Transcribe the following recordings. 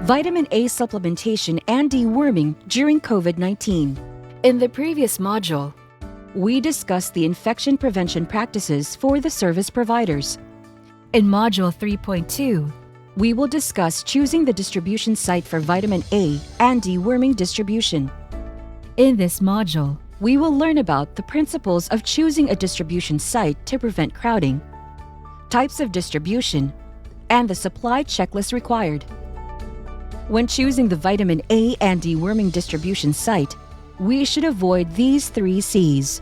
vitamin A supplementation and deworming during COVID-19. In the previous module, we discussed the infection prevention practices for the service providers. In Module 3.2, we will discuss choosing the distribution site for vitamin A and deworming distribution. In this module, we will learn about the principles of choosing a distribution site to prevent crowding, types of distribution, and the supply checklist required. When choosing the vitamin A and deworming distribution site, we should avoid these 3 C's: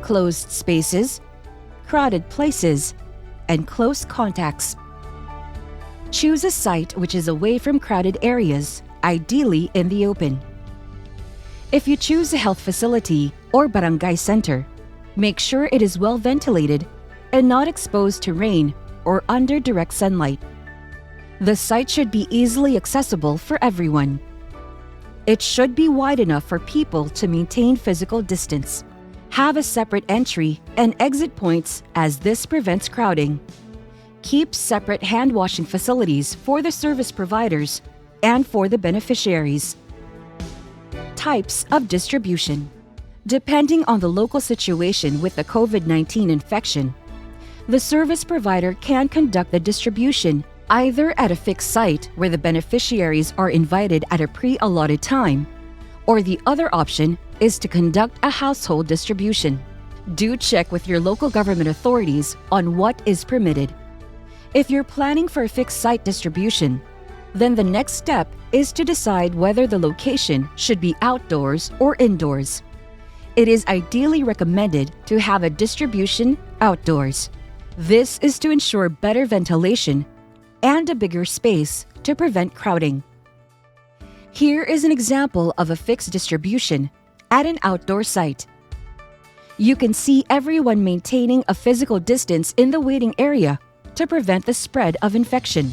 closed spaces, crowded places, and close contacts. Choose a site which is away from crowded areas, ideally in the open. If you choose a health facility or barangay center, make sure it is well ventilated and not exposed to rain or under direct sunlight. The site should be easily accessible for everyone. It should be wide enough for people to maintain physical distance. Have a separate entry and exit points as this prevents crowding. Keep separate hand-washing facilities for the service providers and for the beneficiaries. Types of distribution. Depending on the local situation with the COVID-19 infection, the service provider can conduct the distribution either at a fixed site where the beneficiaries are invited at a pre-allotted time, or the other option is to conduct a household distribution. Do check with your local government authorities on what is permitted. If you're planning for a fixed site distribution, then the next step is to decide whether the location should be outdoors or indoors. It is ideally recommended to have a distribution outdoors. This is to ensure better ventilation and a bigger space to prevent crowding. Here is an example of a fixed distribution at an outdoor site. You can see everyone maintaining a physical distance in the waiting area to prevent the spread of infection.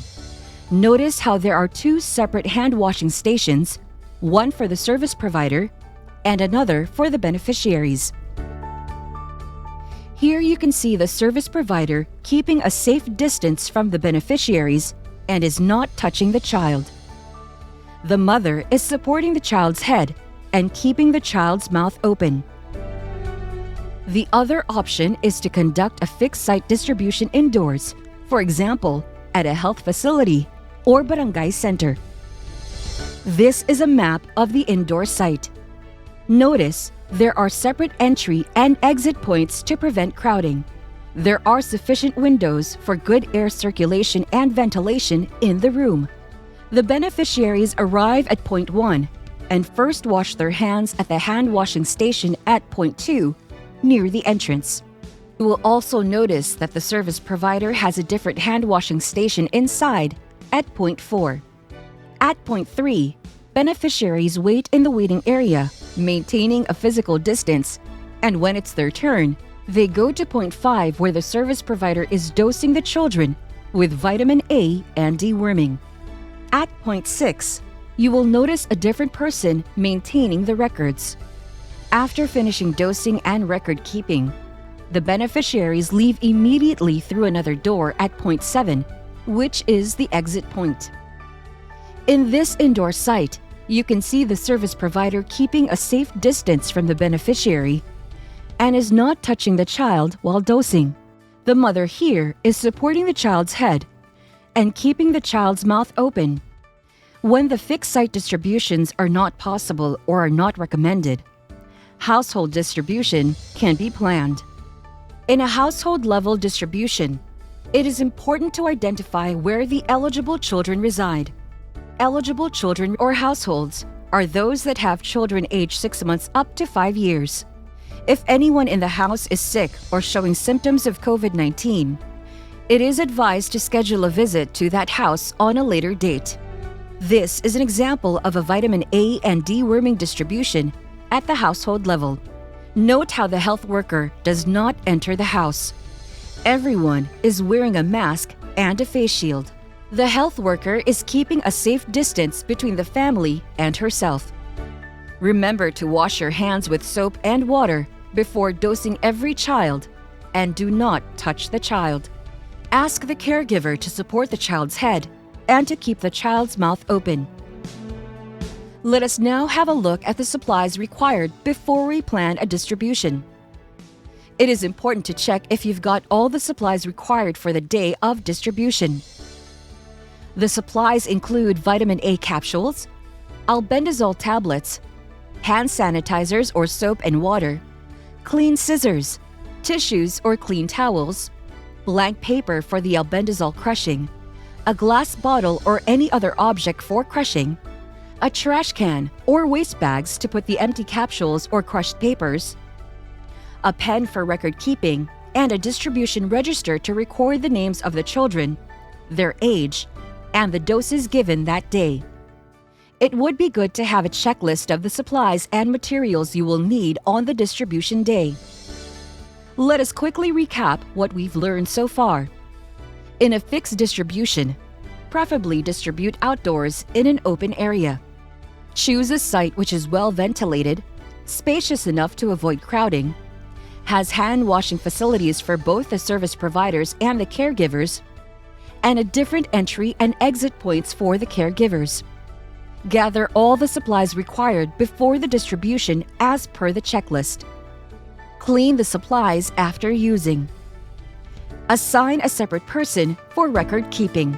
Notice how there are 2 separate hand-washing stations, one for the service provider and another for the beneficiaries. Here you can see the service provider keeping a safe distance from the beneficiaries and is not touching the child. The mother is supporting the child's head and keeping the child's mouth open. The other option is to conduct a fixed site distribution indoors, for example, at a health facility or barangay center. This is a map of the indoor site. Notice there are separate entry and exit points to prevent crowding. There are sufficient windows for good air circulation and ventilation in the room. The beneficiaries arrive at point 1 and first wash their hands at the hand-washing station at point 2 near the entrance. You will also notice that the service provider has a different hand-washing station inside at point 4. At point 3, beneficiaries wait in the waiting area, maintaining a physical distance, and when it's their turn, they go to point 5 where the service provider is dosing the children with vitamin A and deworming. At point 6, you will notice a different person maintaining the records. After finishing dosing and record keeping, the beneficiaries leave immediately through another door at point 7, which is the exit point. In this indoor site, you can see the service provider keeping a safe distance from the beneficiary and is not touching the child while dosing. The mother here is supporting the child's head and keeping the child's mouth open. When the fixed site distributions are not possible or are not recommended, household distribution can be planned. In a household level distribution, it is important to identify where the eligible children reside. Eligible children or households are those that have children aged 6 months up to 5 years. If anyone in the house is sick or showing symptoms of COVID-19, it is advised to schedule a visit to that house on a later date. This is an example of a vitamin A and deworming distribution at the household level. Note how the health worker does not enter the house. Everyone is wearing a mask and a face shield. The health worker is keeping a safe distance between the family and herself. Remember to wash your hands with soap and water before dosing every child, and do not touch the child. Ask the caregiver to support the child's head and to keep the child's mouth open. Let us now have a look at the supplies required before we plan a distribution. It is important to check if you've got all the supplies required for the day of distribution. The supplies include vitamin A capsules, albendazole tablets, hand sanitizers or soap and water, clean scissors, tissues or clean towels, blank paper for the albendazole crushing, a glass bottle or any other object for crushing, a trash can or waste bags to put the empty capsules or crushed papers, a pen for record keeping, and a distribution register to record the names of the children, their age, and the doses given that day. It would be good to have a checklist of the supplies and materials you will need on the distribution day. Let us quickly recap what we've learned so far. In a fixed distribution, preferably distribute outdoors in an open area. Choose a site which is well ventilated, spacious enough to avoid crowding, has hand washing facilities for both the service providers and the caregivers, and a different entry and exit points for the caregivers. Gather all the supplies required before the distribution as per the checklist. Clean the supplies after using. Assign a separate person for record keeping.